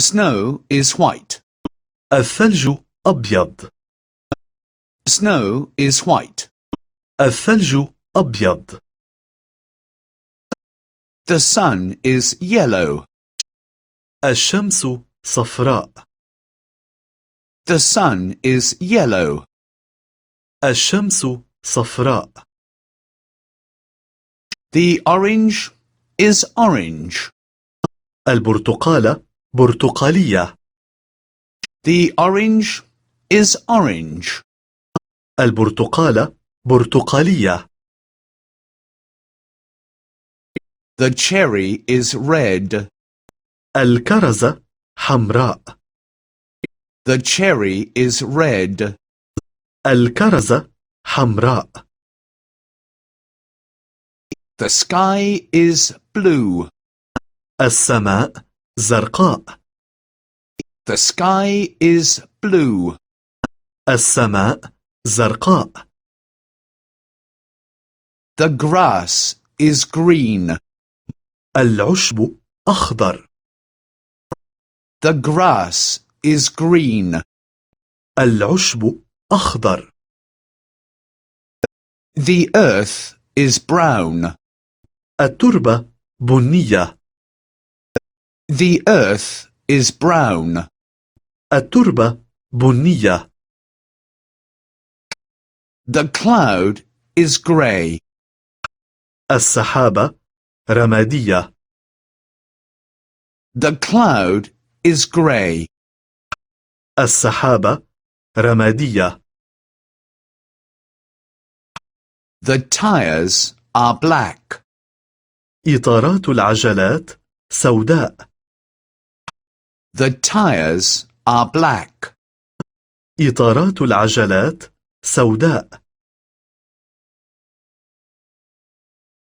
Snow is white. الثلج أبيض. Snow is white. الثلج أبيض. The sun is yellow. الشمس صفراء. The sun is yellow. الشمس صفراء. The orange is orange. البرتقالة برتقالية. The orange is orange. البرتقالة برتقالية. The cherry is red. الكرزة حمراء. The cherry is red. الكرزة حمراء. The sky is blue. السماء زرقاء. The sky is blue. السماء زرقاء. The grass is green. العشب أخضر. The grass is green. العشب أخضر. The earth is brown. التربة بنية. The earth is brown. التربة بنية. The cloud is grey. السحابة رمادية. The cloud is grey. السحابة رمادية. The tires are black. إطارات العجلات سوداء. The tires are black. إطارات العجلات سوداء.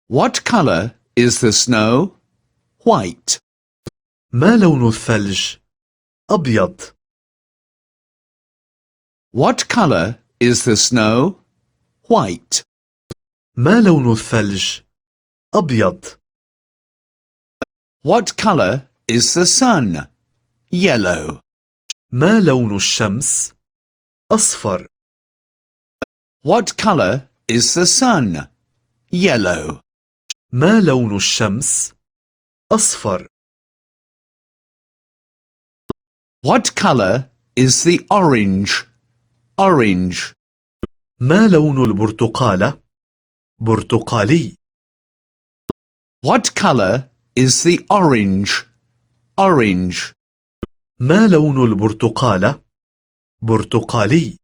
What color is the snow? White. ما لون الثلج؟ أبيض. What color is the snow? White. ما لون الثلج؟ أبيض. What color is the sun? Yellow. ما لون الشمس؟ أصفر. What color is the sun? Yellow. ما لون الشمس؟ أصفر. What color is the orange? Orange. ما لون البرتقالة؟ برتقالي. What color is the orange? Orange. ما لون البرتقالة؟ برتقالي.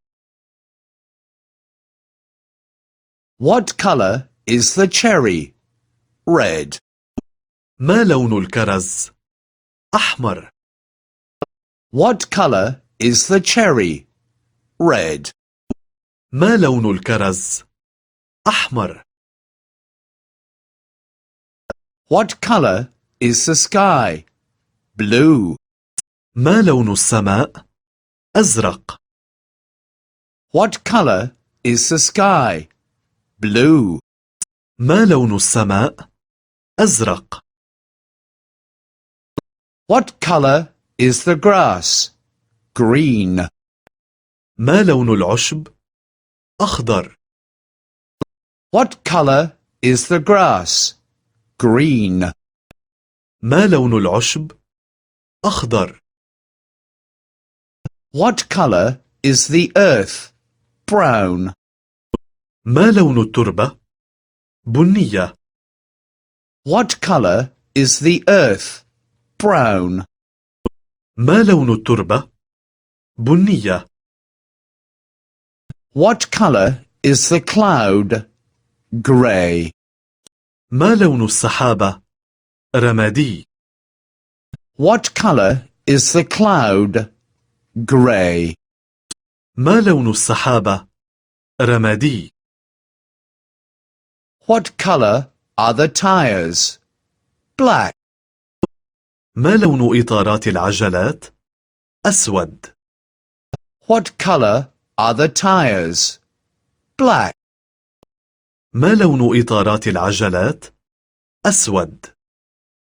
What color is the cherry? Red. ما لون الكرز؟ أحمر. What color is the cherry? Red. ما لون الكرز؟ أحمر. What color is the sky? Blue. ما لون السماء؟ أزرق. What color is the sky? Blue. ما لون السماء؟ أزرق. What color is the grass? Green. ما لون العشب؟ أخضر. What color is the grass? Green. ما لون العشب؟ أخضر. What color is the earth? Brown. ما لون التربة؟ بنية. What color is the earth? Brown. ما لون التربة؟ بنية. What color is the cloud? Grey. ما لون السحابة؟ رمادي. What color is the cloud? Grey. ما لون السحابة؟ رمادي. What color are the tires? Black. ما لون إطارات العجلات؟ أسود. What color are the tires? Black. ما لون إطارات العجلات؟ أسود.